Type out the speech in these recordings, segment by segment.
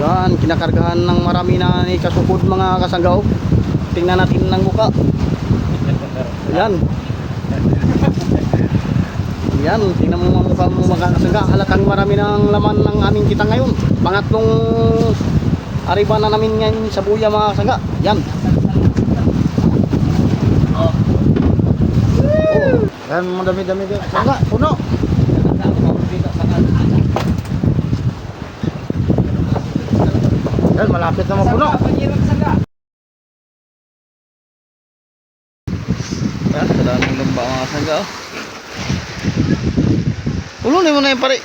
Yan, kinakargahan ng marami na ni kasukod mga kasanggaw. Tingnan natin ng mukha. Yan. Yan, tingnan mo mga mukha mo mga kasangga. Halatang marami ng laman ng aming kita ngayon. Pangatlong ariba na namin ngayon sa buya mga kasangga. Yan. Oh. Yan, madami-dami din. Sangga, puno. Yan, malapit na mapuno. Yan, kadaming lumba mga kasangga. Ulunin mo na yung pare.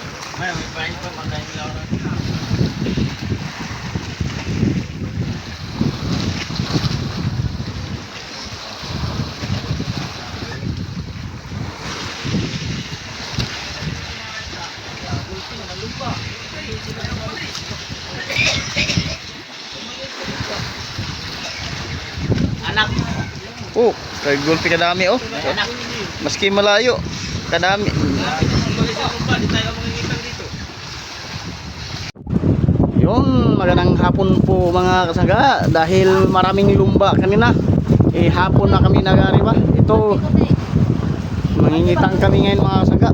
Anak. Oh, kay gulpi kadami oh. Anak. Maski malayo, kadami. Yun, magandang hapon po mga kasangga. Dahil maraming lumba kanina, hapon na kami nag-ariba. Ito, mangingitang kami ngayon mga kasangga.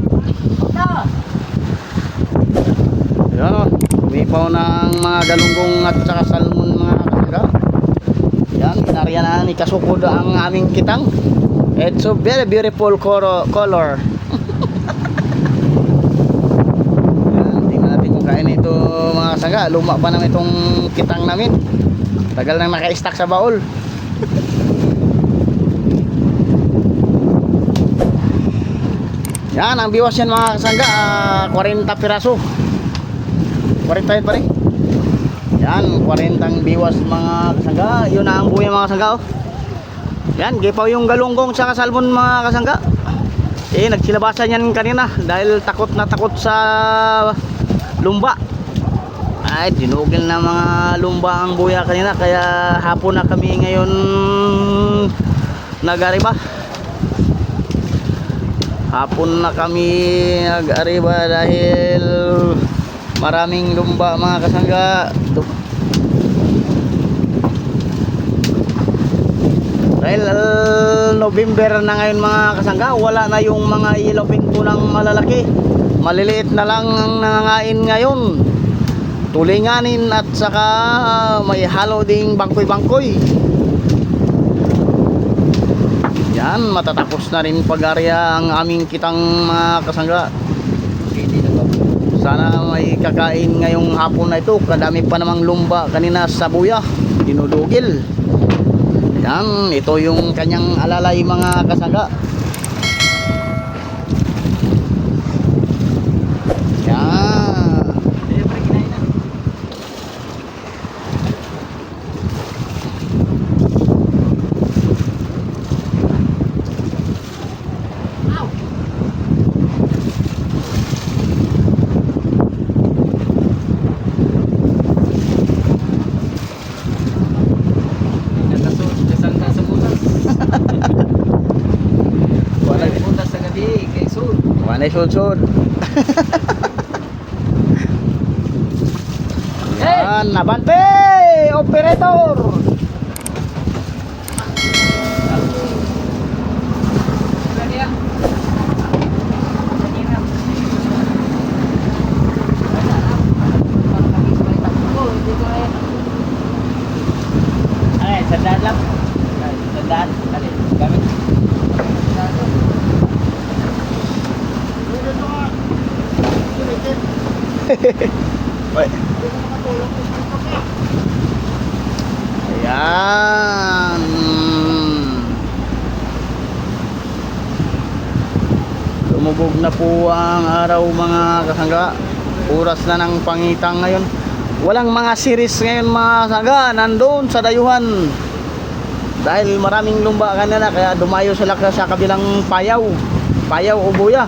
Yan o, umipaw ng mga galunggong at saka salmon mga kasangga. Yan, inarya na ni kasukod ang aming kitang. It's a very beautiful color. Kain ito mga kasangga, luma pa naman itong kitang namin. Tagal nang naka-stack sa baul. Yan, ang biwas yan mga kasangga, 40 piraso. 40 yun pare. Yan, 40 ang biwas mga kasangga. Yun na ang buhay mga kasangga oh. Yan, gipaw yung galunggong sa salmon mga kasangga. Nagsilabasan yan kanina dahil takot na takot sa lumba. Ay, dinugil na mga lumba ang buya kanina, kaya hapon na kami ngayon nag-ariba. Hapon na kami nag-ariba dahil maraming lumba mga kasangga. Dahil November na ngayon mga kasangga, wala na yung mga iloping punang malalaki. Maliliit na lang ang nangangain ngayon. Tulinganin at saka may halo ding bangkoy-bangkoy. Yan, matatapos na rin pag-arya ang aming kitang mga kasangga. Sana may kakain ngayong hapon na ito. Kadami pa namang lumba kanina sa buya, dinudugil. Yan, ito yung kanyang alalay mga kasangga. Wanay sud-sud. Yan, abante, operator. Ay, sandaan lang. Sandaan. Dali, gamit. Ayan. Lumubog na po ang araw mga kasangga. Oras na ng pangitang ngayon. Walang mga series ngayon mga kasangga. Nandun sa dayuhan. Dahil maraming lumba kanina, kaya dumayo sila sa kabilang payaw. Payaw o buya.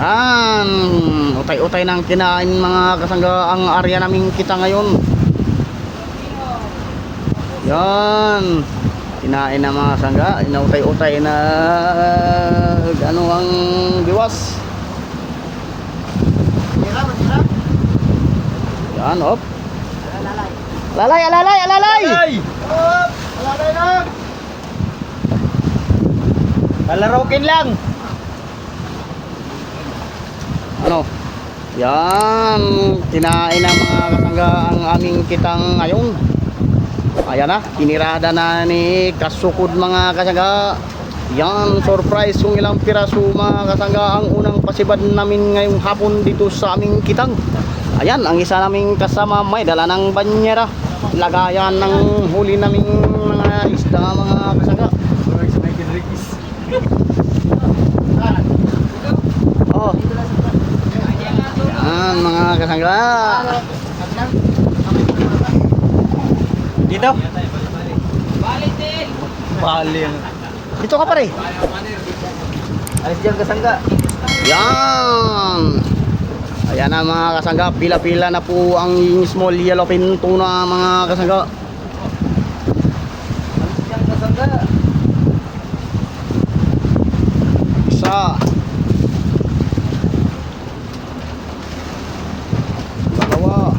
Yan, utay-utay ng kinain mga kasangga ang area naming kita ngayon. Yan. Kinain na mga kasangga. Inautay-utay na ano ang biwas. Yan, op. Alalay, alalay, alalay! Alalay na! Palarokin lang. Ano? Yan, kinain na mga kasangga ang aming kitang ngayon. Ayan na, kinirada na ni Kasukod mga kasangga. Yan, surprise kung ilang piraso mga kasangga ang unang pasibad namin ngayong hapon dito sa aming kitang. Ayan, ang isa naming kasama may dala ng banyera. Lagayan ng huli naming mga isda mga kasangga. Oh. Yan mga kasangga. Dito. Baling. Dito ka pare. Alis dyan kasangga. Yan. Ayan na mga kasangga, pila-pila na po ang small yellowfin tuna mga kasangga. Alis dyan kasangga. Isa. Dalawa.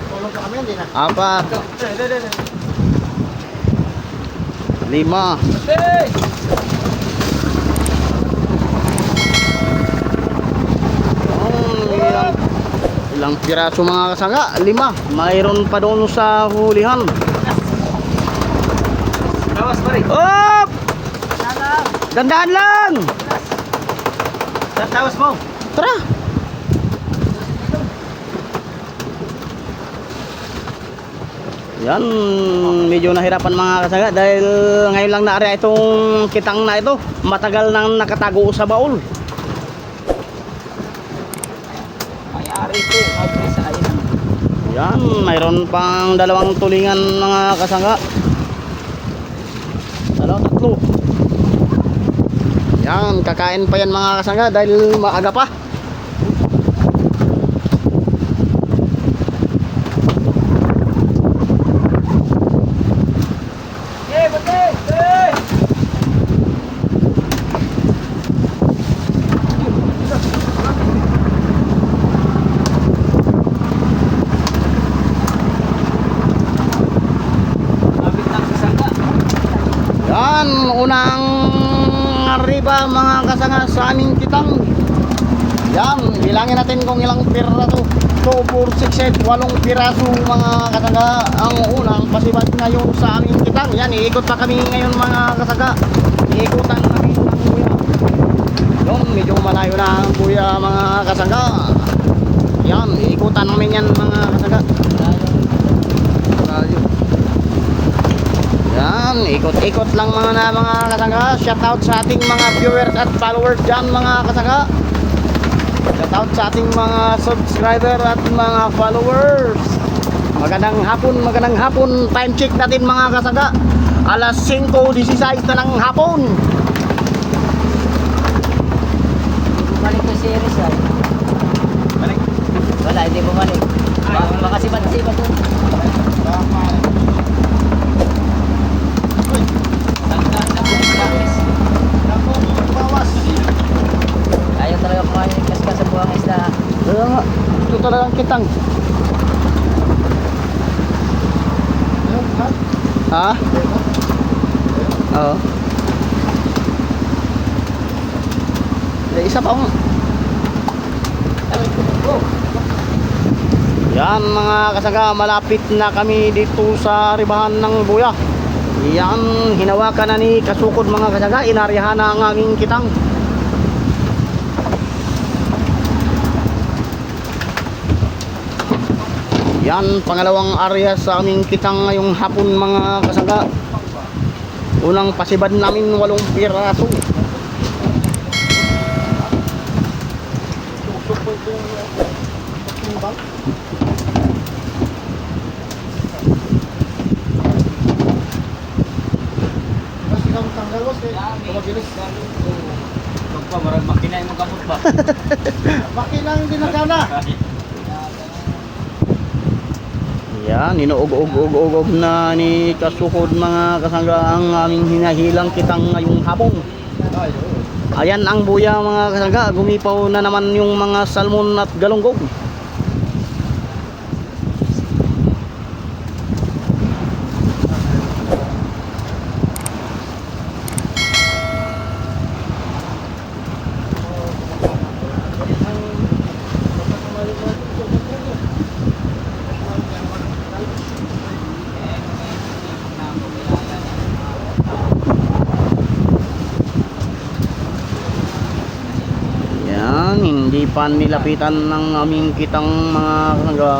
Tulong pa kami, hindi na. Apat. Lima. Ilang piraso mga kasangga? Lima. Mayroon pa doon sa hulihan. Tawas pare. Op! Dandahan lang! Tawas mo. Tara! Yan, medyo nahirapan mga kasangga dahil ngayon lang naari itong kitang na ito. Matagal nang nakatago sa baul. May-ari ko. May sa ayin. Yan, mayroon pang dalawang tulingan mga kasangga. Dalawa, tatlo. Yan, kakain pa yan mga kasangga dahil maaga pa. Yan, unang riba mga kasanga sa aming kitang. Yan, bilangin natin kung ilang pira to. 2, 4, 6, 8, 8 piraso mga kasanga ang unang pasibad ngayon sa aming kitang. Yan, iikot pa kami ngayon mga kasanga. Iikutan namin ang buya. Yun, medyo malayo na ang buya mga kasanga. Yan, iikutan namin yan mga kasanga. Malayo. Yan, ikot-ikot lang mga kasangga. Shout out sa ating mga viewers at followers dyan mga kasangga. Shout out sa ating mga subscriber at mga followers. Magandang hapon. Time check natin mga kasangga. Alas 5:16 na ng hapon. Bumalik ko si Iris ay. Balik. Wala, hindi bumalik. Baka sibat-sibat doon. Ayaw talaga kumain ng kaskas sa buwang isda. Kaya nga, ito talagang kitang. Ha? Oo. Isa pa mo. Yan mga kasangga, malapit na kami dito sa ribahan ng buya. Yan, hinawakan na ni Kasukod mga kasangga, inaryahan na ang aming kitang. Yan, pangalawang area sa aming kitang ngayong hapon mga kasangga. Unang pasibad namin 8 piraso. Mas ikaw tanggal. Dalwas eh. Tumabilis. Huwag pa, marag makinay mo kamot ba? Baki lang hindi nagana. Yan, inuug-ug na ni Kasukod mga kasangga ang aming hinahilang kitang ngayong hapon. Ay, oo. Ayan ang buya mga kasangga, gumipaw na naman yung mga salmon at galunggong. Yan, hindi pa nilapitan ng aming kitang mga kasangga.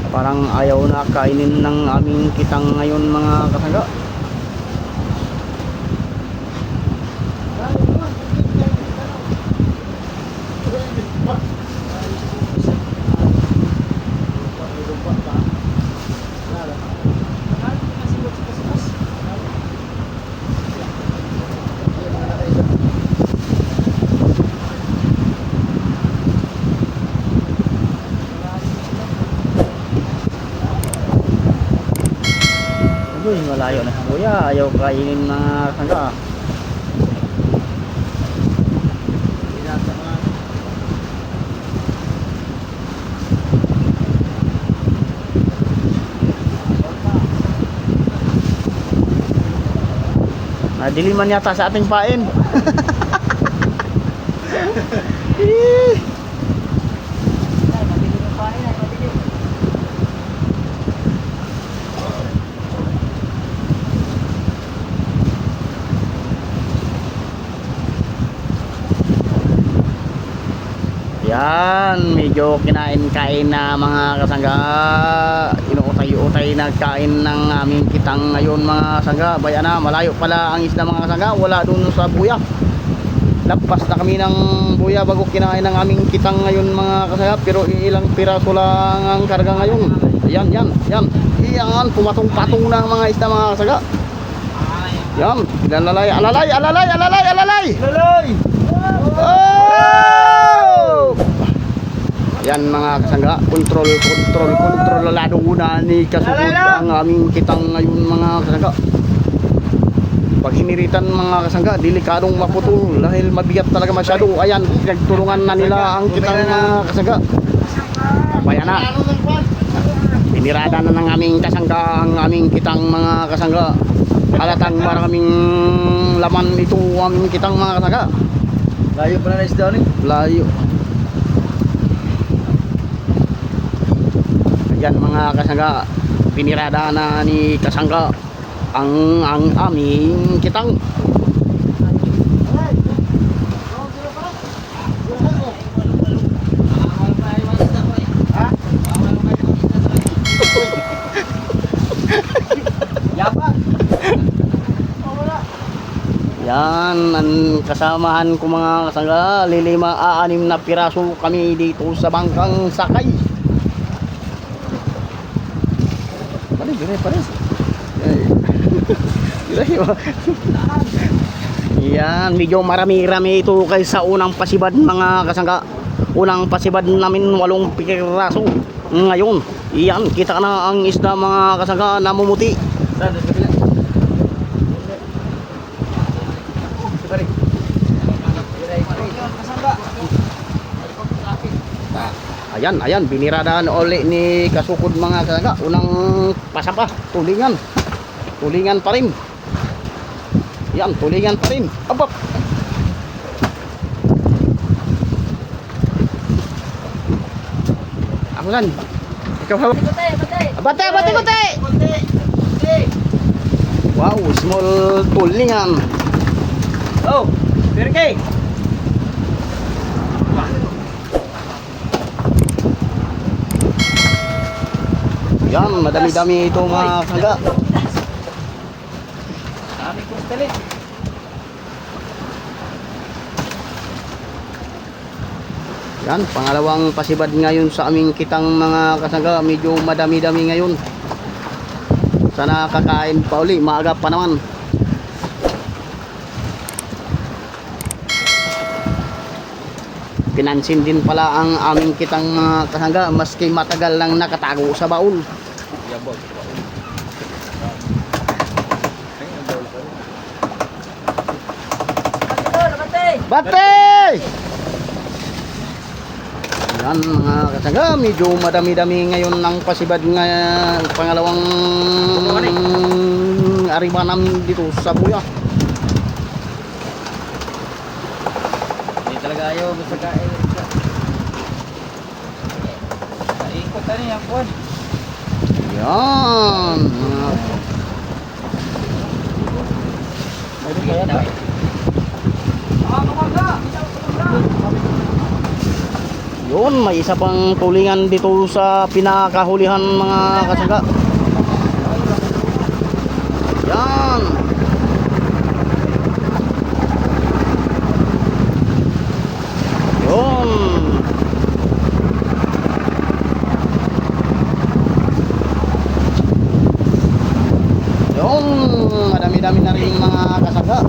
Parang ayaw na kainin ng aming kitang ngayon mga kasangga. Uy, malayo na si Kuya, ayaw kainin mga kasangga. Nadiliman yata sa ating pain. Yan, medyo kinain-kain na mga kasangga. Inuutay-utay na kain ng aming kitang ngayon mga kasangga. Bayan na, malayo pala ang isla mga kasangga. Wala dun sa buya. Lagpas na kami ng buya bago kinain ng aming kitang ngayon mga kasangga. Pero ilang piraso lang ang karga ngayon. Yan, yan, yan. Yan, pumatong-patong na ang mga isla mga kasangga. Yan, alalay, alalay, alalay, alalay, alalay. Laloy! Oh! Yan mga kasangga, kontrolado muna ni Kasukod ang aming kitang ngayon mga kasangga. Pag hiniritan mga kasangga, delikadong maputol dahil mabigat talaga masyado. Ayan, nagtulungan na nila ang kitang mga kasangga. Bayan na, pinirada na ng aming kasangga ang aming kitang mga kasangga. Halatang maraming laman ito aming kitang mga kasangga. Layo pa na isda ni. Layo. Yan mga kasangga, pinirada na ni kasangga ang aming kitang. Yan ang kasamahan ko mga kasangga, lilima-anim na piraso kami dito sa bangkang sakay. Pares. Yan, medyo marami-rami ito kaysa unang pasibad mga kasangga. Unang pasibad namin 8 piraso. Ngayon, yan, kita na ang isda mga kasangga namumuti. Ayan, biniradaan uli ni Kasukod mga kasangga. Unang pasapa, tulingan pa rin. Yan, tulingan pa rin. Abap. Ako san? Ikaw hawak. Bate, kote. Wow, small tulingan. Oh, Pirke! Yan, madami-dami ito mga kasangga. Dami ko stalit. Yan, pangalawang pasibad ngayon sa aming kitang mga kasangga. Medyo madami-dami ngayon. Sana kakain pa uli, maaga pa naman. Pinansin din pala ang aming kitang mga kasangga maski matagal lang nakatago sa baul. Yabog. Bate! Yan mga kasangga, medyo madami-dami ngayon ng pasibad nga pangalawang ariba namin dito sa buya. Hindi talaga ayaw gusto kain. Ikot na niya, Juan. Yan. Yun, may isa pang tulingan dito sa pinakahulihan mga kasangga. Yan. Yun. Yung madami-dami na rin mga kasangga.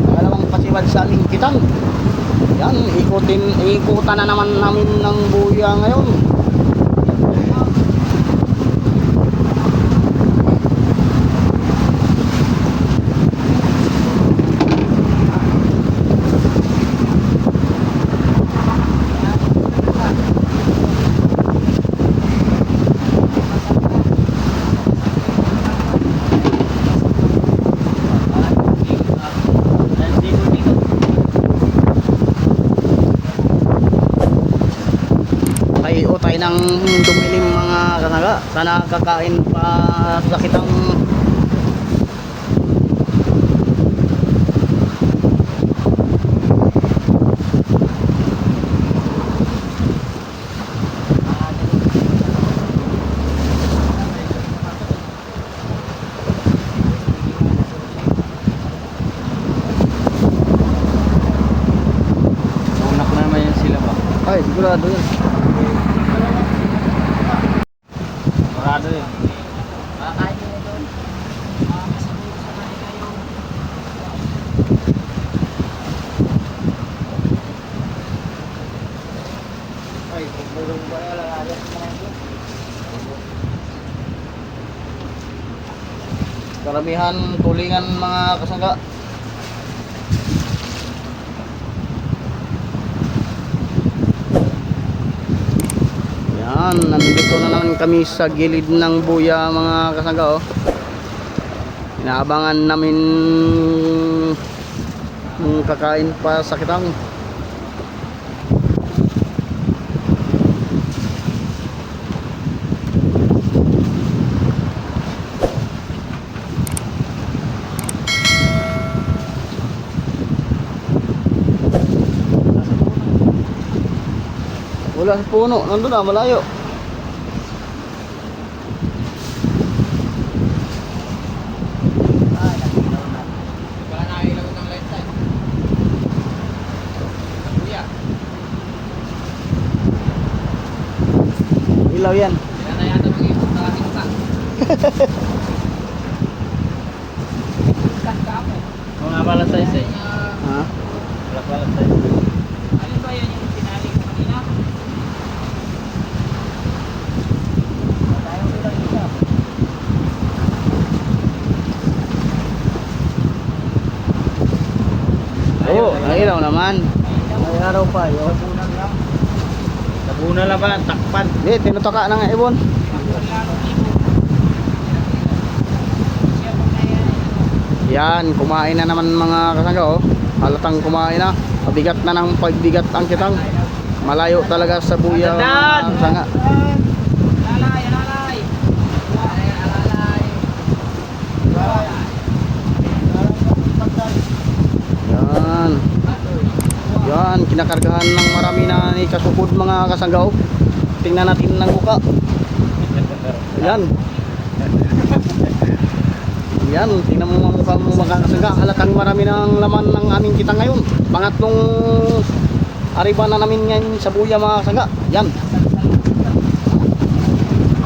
Pangalawang pasibad sa aming kitang. Yan, ikutan na naman namin ng buya ngayon. Utay ng dumilim mga kasangga. Sana kakain pa sa kitang. Unak na naman yan sila ba? Ay, sigurado yan. Marado yun. Makakain nyo doon. Makakasabuyo sa kanila kayo. Ay, kung mayroong ba lang alas na ito. Karamihan tulingan mga kasangga. Yan, nandito na naman kami sa gilid ng buya mga kasangga oh. Inaabangan namin kung kakain pa sa kitang. Wala sa puno, nandun na, malayo. Ilaw yan. Mga pala sa isa. Ha? Wala pala sa isa. Alin ba yan yung pinali ko kanina? Tayong ulang isa. Oo, ang ilaw naman. May araw pa yun. Tabunan lang. Tabunan lang pala, takpan. Hindi, tinutoka na nga ibon. Yan, kumain na naman mga kasangga oh. Halatang kumain na. Pabigat na ng pagbigat ang kitang. Malayo talaga sa buya mga kasangga. Alalay, alalay. Alalay. Yan. Yan, kinakargahan ng marami na ni kasukod mga kasangga oh. Tingnan natin ng muka. Yan. Yan, tingnan mo mga mukha mo mga kasangga. Halatang marami ng laman ng aming kita ngayon. Pangatlong ariba na namin ngayon sa buya mga kasangga. Yan.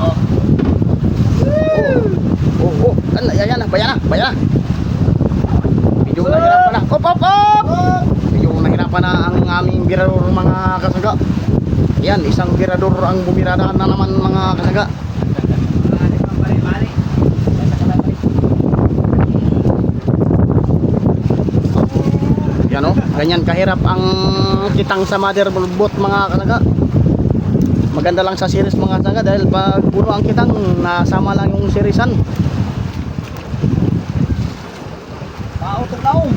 Oh. Yan na. Bayan na. Medyo nahirapan na. Op! Medyo nahirapan na ang aming birador mga kasangga. Yan, isang birador ang bumiradaan na naman mga kasangga. Yan o, ganyan kahirap ang kitang sa mother boat mga kasangga. Maganda lang sa series mga kasangga dahil pag puno ang kitang nasama lang yung seriesan. Taong.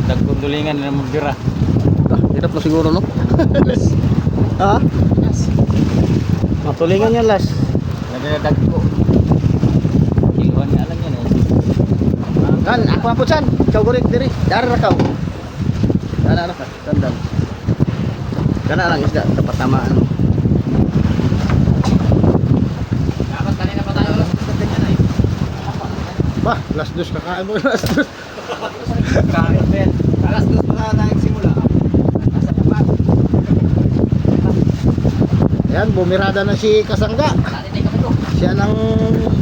Dagkundulingan na magbira. Hirap na siguro no? Ha? Matulingan yan las. Nagdadag ko. Kiluhan nga lang yan eh. Kan, ako na po dyan. Ikaw gurit diri. Dari na kaw. Dana ka. Tandang. Kana lang isda. Dapat tamaan. Dapat kanina pa tayo alas 2 ganyan ay. Bah, last dos kakain mo. Last dos. Kain Ben. Alas 2 pa tayo nagsimula. Nasa dapat. Yan, bumirada na si Kasangga. Natin kami to. Siya nang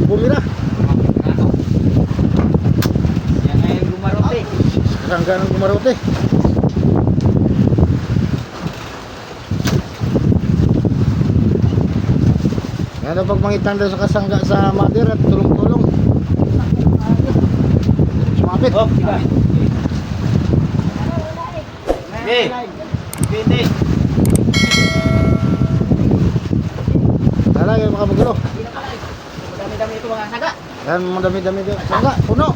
bumira. Yan ay gumarote. Kasangga nang gumarote. Yan ang pagmangitan daw sa Kasangga sa mother at tulong-tulong. Sumapit. Oh, tiga. Hey. Piti. Tala, yan mga magulo. Dami-dami ito mga saga. Yan mga dami-dami dito. Kasangga, puno.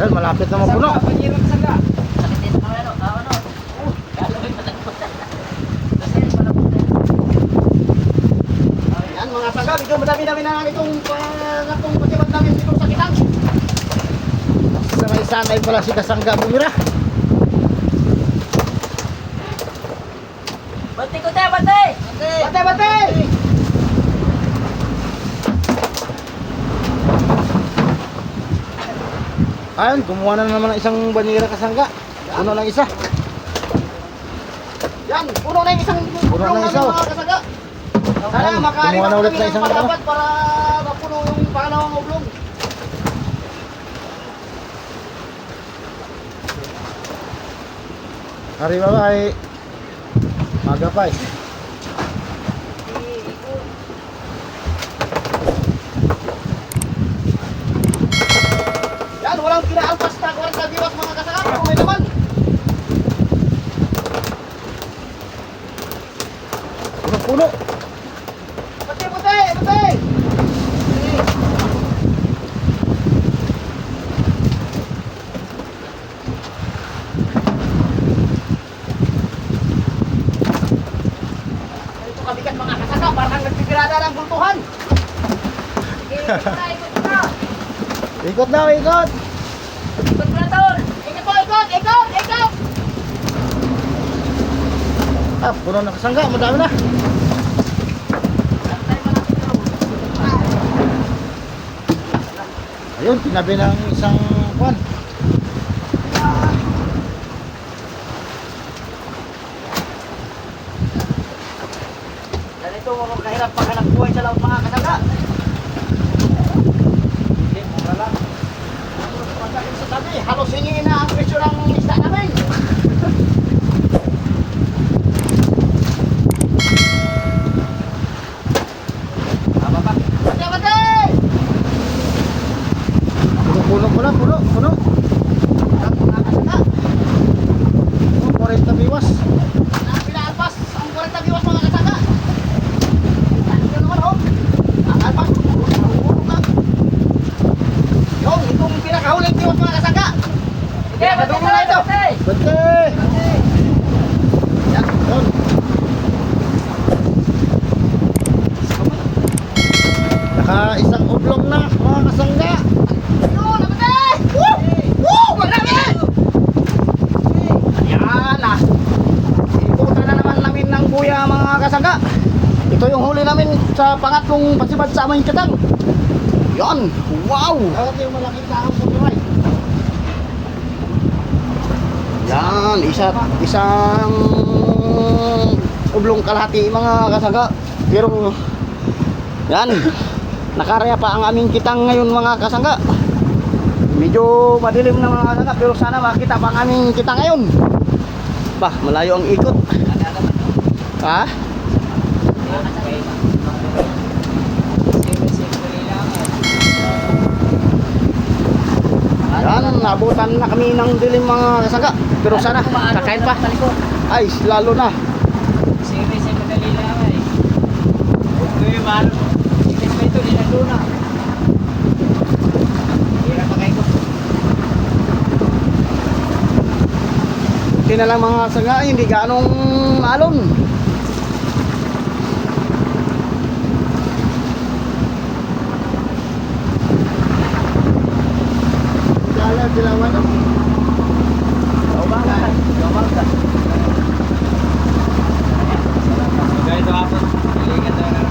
Yan, malapit na mapuno. Panyirang saga. Sakit dito mga ano. Galawin matagpo. Kasi malapot na. Yan mga sangga, medyo madami-dami na itong pangatong patibat namin dito sa kitang. Sanay pala si Kasangga bumira. Bante ko tayo, bante! Bate! Ayun, kumuha na naman ng isang banira Kasangga. Puno ng isa. Yan, puno na yung isang Puno na isa, oh. mga Kasangga. Sana Yan, makaalima kumuha na ulit kami na ng isang madapat para mapuno yung pangalawang oblong. Hari baba ay maga pa eh. Yan, walang kinaalpas na 40 diwas mga Kasangga. Kung may naman. Puno. Bate! Ito kabigat mga Kasangga, parang nagbibirada ng bultuhan. Ikot daw, ikot. Ikot mo na to! Ikot! Ah, puno na Kasangga, madami na. Ayun, tinabi ng isang kwan. Ganito kahirap paghanap buhay sa laot mga Kasangga. Hindi, mura lang. Pagdating sa tabi, halos hingin na ang presyo ng isda namin. Bate! Puno. Ang mga Kasangga. 40 biwas. Pinaalpas ang 40 biwas mga Kasangga. Ano naman oh? Ang alpas, puro na. Yung, itong pinakahuling biwas mga Kasangga. Sige, bante Padulo na ito. Bante! Yan, yun. Naka isang oblong na mga Kasangga. Yun, bante! Woo! sa pangatlong pasibad sa aming kitang. Yan, wow! Bakit yung malaking tao po naman? Yan, isang ublong kalahati mga kasangga. Pero yan, nakaraya pa ang aming kitang ngayon mga kasangga. Medyo madilim na mga kasangga, pero sana makita pa ang aming kitang ngayon. Bah, malayo ang ikot. Ha? Yan, nabutan na kami ng dilim mga kasangga. Pero sana, kakain pa. Ay, lalo na. Series ay madali lang eh. Ito yung mahal. Ikas pa ito, linalo na. Hirap pa kayo. Hindi na lang mga kasangga, hindi ganong maalon. Jalan, dilawan ako. Ganito hapon. Iligan na lang.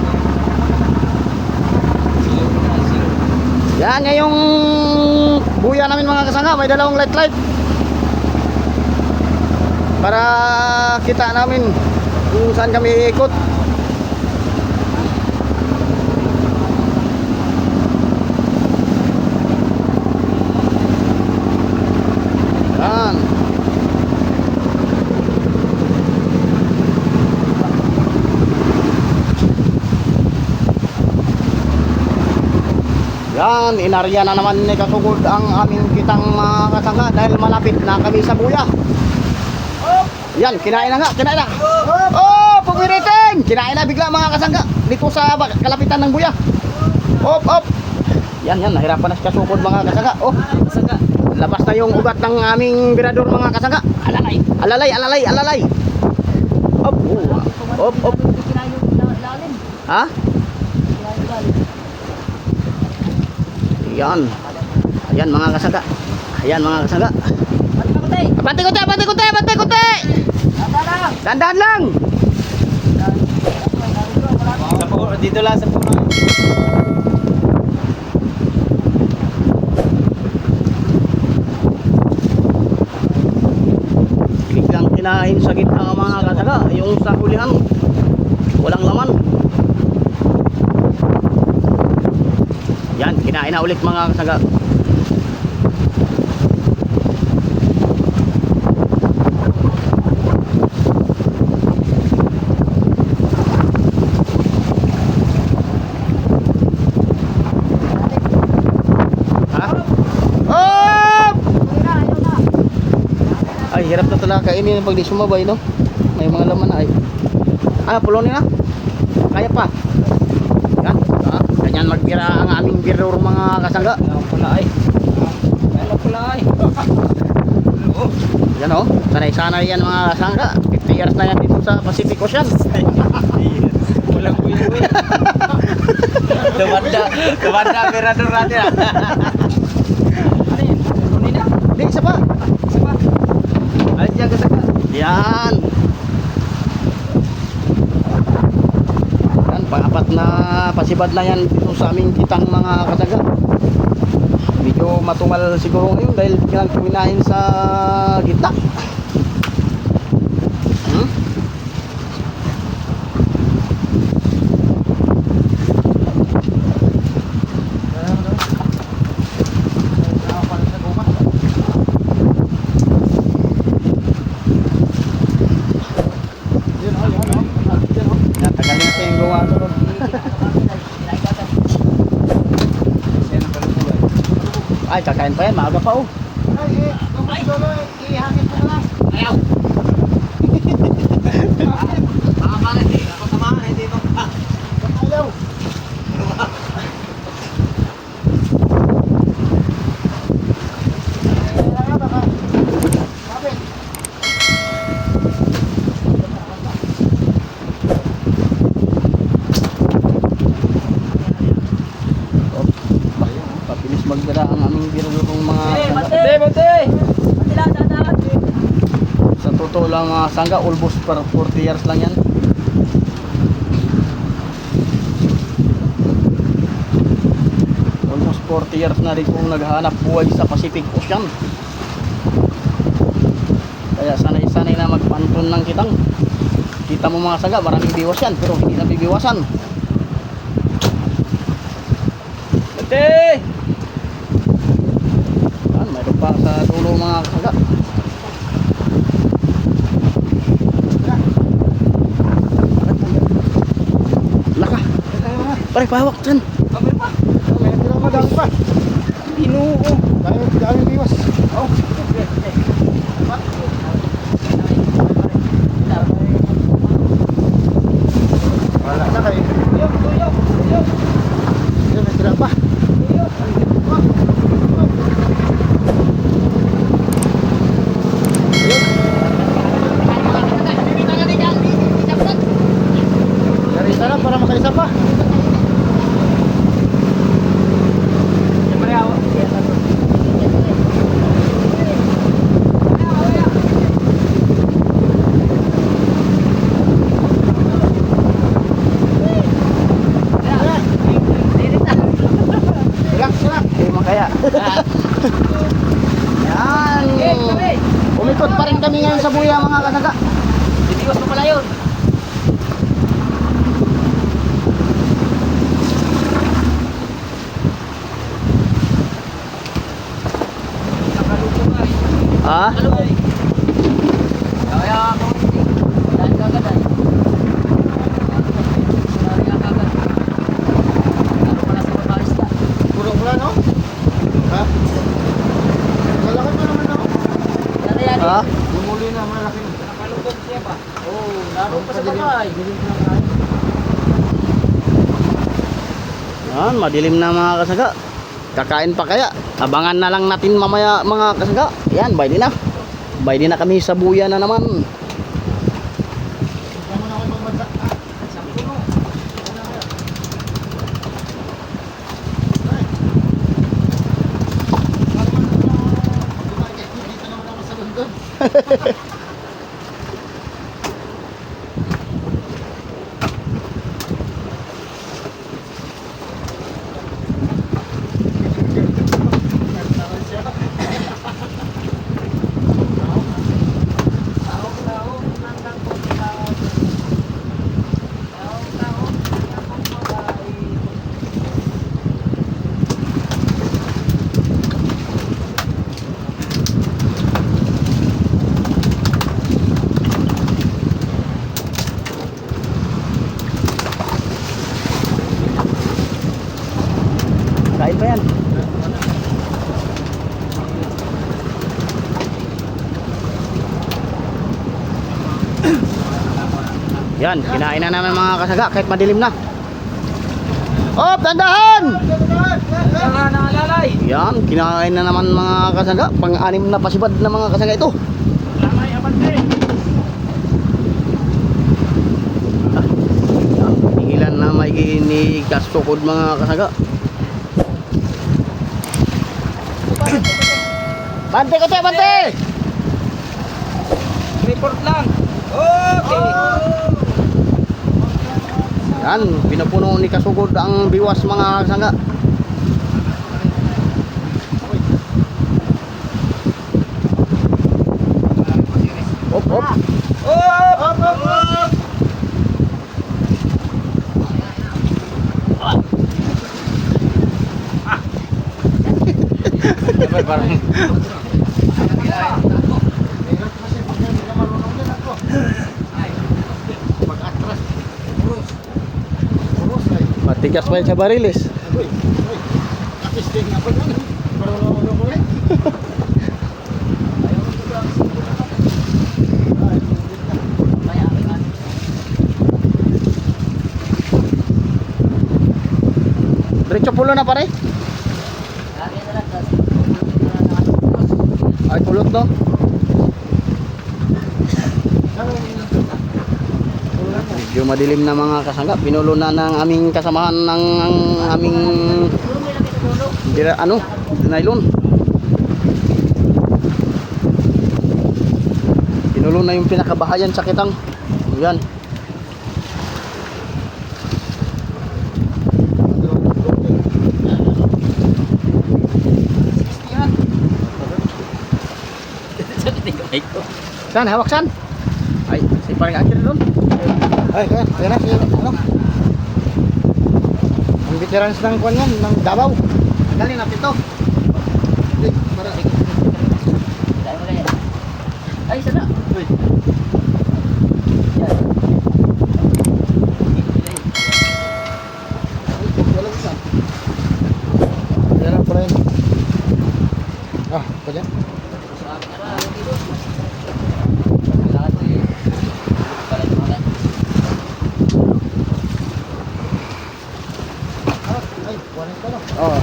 Yan, ngayong buya namin mga kasangga, may dalawang light. Para kita namin kung saan kami ikot. Yan. Yan, inarya na naman ni Kasugod ang aming kitang mga kasangga dahil malapit na kami sa buya. Yan, kinain na nga, kinain na. Oh, pumiritin! Kinain na bigla mga kasangga dito sa kalapitan ng buya. Op. Yan, nahirapan na si Kasugod mga kasangga. Oh, labas na yung ugat ng aming birador mga kasangga. Alalay. Op. Ha? Yan. Ayan mga kasangga. Bante kote. Dandan lang. Dito lang sa puno. Biglang kinain sa gitna ng mga kasangga. Yung sa hulihan, walang laman. Yan, kinain na ulit mga kasangga. Ay, hirap na talaga kainin pag di sumabay, no? May mga laman na ay. Ano, pulonin na? Kaya pa. Yan. Ganyan magbira ang aming biror mga kasangga. Kailangan pula ay. Yan o. Sanay-sanay yan mga kasangga. 50 years na yan dito sa Pacific Ocean. Walang kuya-kuya. Tumanda mirador natin ah. Ano yun? Kunin na? Hindi, isa pa. Alis niya kasangga. Yan. Yan, pang-apat na pasibad na yan dito sa aming kitang mga kasangga. Medyo matumal siguro ngayon dahil kinahin sa gitna. Tagal na yung gawa ito. Ay, kakain pa yan, maaga pa oh. Ay, ihangin mo na lang. Ayaw. Baka bakit eh. Ako tamahan, hindi ko pa. Ayaw. Papilis magbira ang aming birurong mga Bate! sa totoo lang sangga almost 40 years lang yan. 40 years na rin kong naghahanap buhay sa Pacific Ocean. Kaya sanay-sanay na magpantun ng kitang. Kita mo mga saga, maraming biwas yan, pero hindi na bibiwasan. Ate! Yan, mayroon pa sa dulo mga saga. Laka! Pare, pahawak dyan! Madami pa. Inuo. Dami biwas. Oh. Wala na kayo. Tuyok. Yan, may tira pa. Dari sana para makaisa pa. Hindi mo kaya. Yan. Umikot pa rin kami ngayon sa buya mga kasaga. Bibiwas pa pala yun. Ha? Kaya ako hindi. Dahil kagad ay. Sorry ka kagad. Ano wala sa mabalis ka. Puro mula, no? Ha? Malaki pa naman ako. Ano yan? Ha? Bumuli na, malaki na. Nakalugod siya pa. Oo, naroon pa sa bagay. Yan, madilim na mga kasaga. Kakain pa kaya? Abangan na lang natin mamaya mga kasaga. Yan, bay din na. Bay din na kami sa buya na naman. Kain pa yan. Yan, kinain na namin mga kasaga kahit madilim na. Oh, tandahan! Kaya naalalay. Yan, kinain na naman mga kasaga. Pang-anim na pasibad na mga kasaga ito. Lamay abante. Yan, tingilan na may ginikastukod mga kasaga. Bante ko te, bante! Report lang. Okay. Yan, pinupuno ni kasugod ang biwas mga kasaga. Op, op. Parang Matigas pa yun sa barilis. Kapisting ako yan. Marunong ko rin. Diretso pulo na pare. Ay pulot no. Medyo madilim na mga kasangga. Pinulo na ng aming kasamahan ng aming nylon. Pinulo na yung pinakabahayan sa kitang. Yan. Sakit yung kamay ko. Saan? Hawak saan? Ay, si parang Angel doon. Ay, kaya na, ano? Ang veterans ng kwan yan, ng Davao. Galing natin to. Ay, para. Dahil mo na yan. Ay, sana. Uy. Yan. Wala isa. Yan ang pala yun. Ah, pa dyan. Ay, kuwanin ka lang. Oo.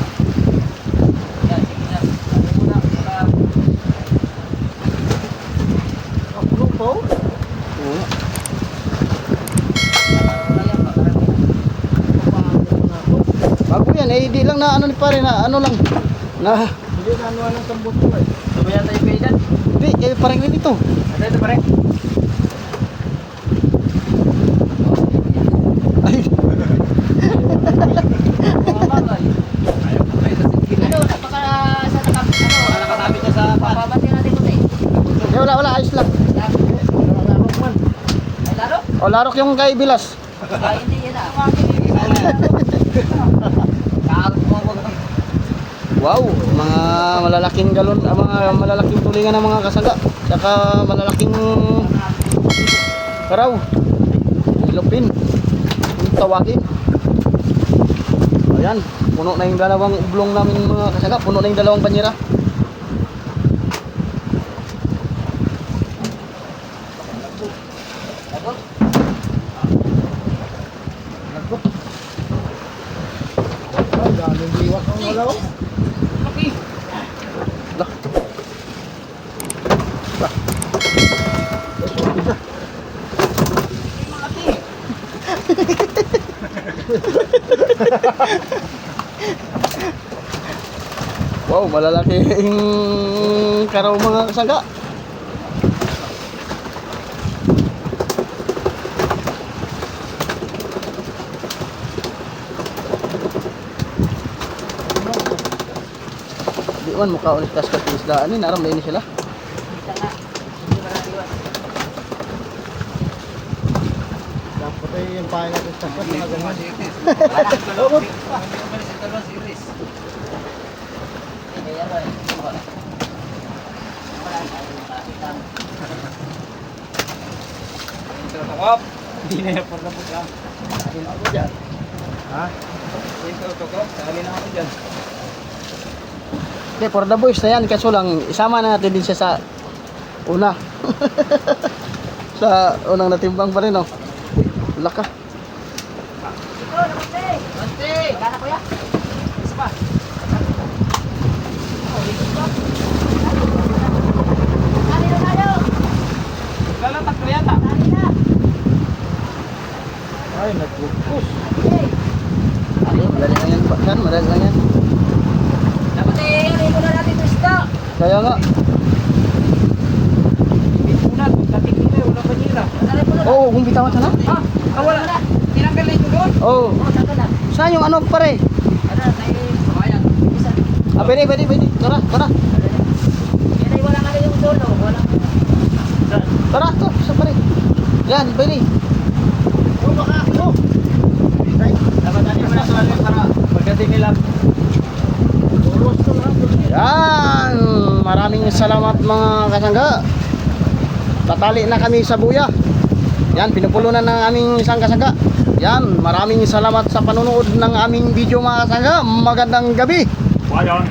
Ah, puno pa oh. Oo. Bago yan, eh, di lang na ano ni pare na ano lang. Na, Hindi na ano ng sambot ko eh. Sabayan tayo kayo dyan. hindi, eh, parang rin ito. Ano ito pare? Ay, Ano, napaka sa nakapit, ano, Nakatabi ka sa papabati natin ko tayo. eh, wala, ayos lang. Ay, laro? O, larok yung kay Bilas. Ay, hindi yan ah. Kaagod mo ako. Wow, mga malalaking galon, mga malalaking tulingan ng mga kasaga. Saka malalaking karaw. Ilupin. Yung tawagin. Ayan, puno na yung dalawang ublong namin mga kasaga. Puno na yung dalawang banyera. Lagot? Ay, galing liwak ang wala. Laki. Lah. Wow, malalaking karaw mga kasaga. Di man mukha ulit kas isdaan ni naram ini sila. Kita na. Hindi ba naliwas? Dapat ay yung pahay natin sa mga ganun. Hindi yan ba eh. Wala tayo makakita. Tutok. Hindi na yung porta po lang. Salin ako dyan. Ha? Ito, tutok. Salin ako dyan. Okay, for the boys na yan, kaso lang isama na natin din siya sa una. Sa unang natimbang pa rin, oh. Wala ka. Ito, nakunti. Nakunti. Gana kuya. Isa pa. Oh, dito ba? Dali na tayo. Lalatak ko yata. Dali na. Ay, nag-focus. Okay. Ay, madali lang yan pa. Yan, madali lang yan. Dapat eh, ano muna natin ito isda. Kaya nga. Bitunat. Kating nila. Wala pa nila. Dali po na. Oo, kung bitawan sana. Wala. Tinanggal na ito doon. Oo. Oh, saka na. Saan yung ano, pare? Ano, tayo. Kabayan. Isa. Ah, pwede. Tara. Yan ay wala nga yung solo. Wala. Tara, to. Sa pare. Yan, pwede. Oh, baka. Oh. Dapat natin mo na salin para pagdating nila. Yan. Maraming salamat mga kasangga. Tatali na kami sa buya. Yan, pinupulunan ng aming isang kasangga. Yan, maraming salamat sa panonood ng aming video mga kasangga. Magandang gabi. Bayan.